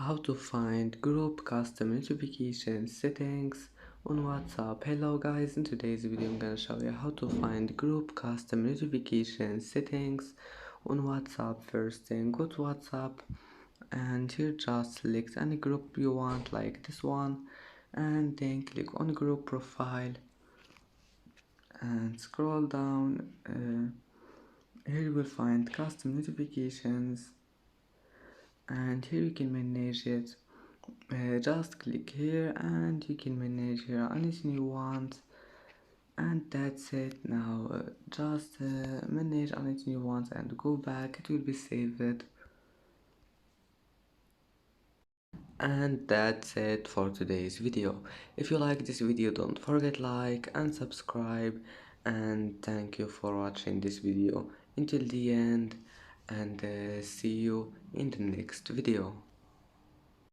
How to find group custom notification settings on WhatsApp. Hello guys, in today's video I'm gonna show you how to find group custom notification settings on WhatsApp. First thing, go to WhatsApp and here just select any group you want, like this one, and then click on group profile and scroll down. Here you will find custom notifications and here you can manage it. Just click here and you can manage here anything you want, and that's it. Now just manage anything you want and go back, it will be saved. And that's it for today's video. If you like this video, don't forget like and subscribe, and thank you for watching this video until the end, and see you in the next video.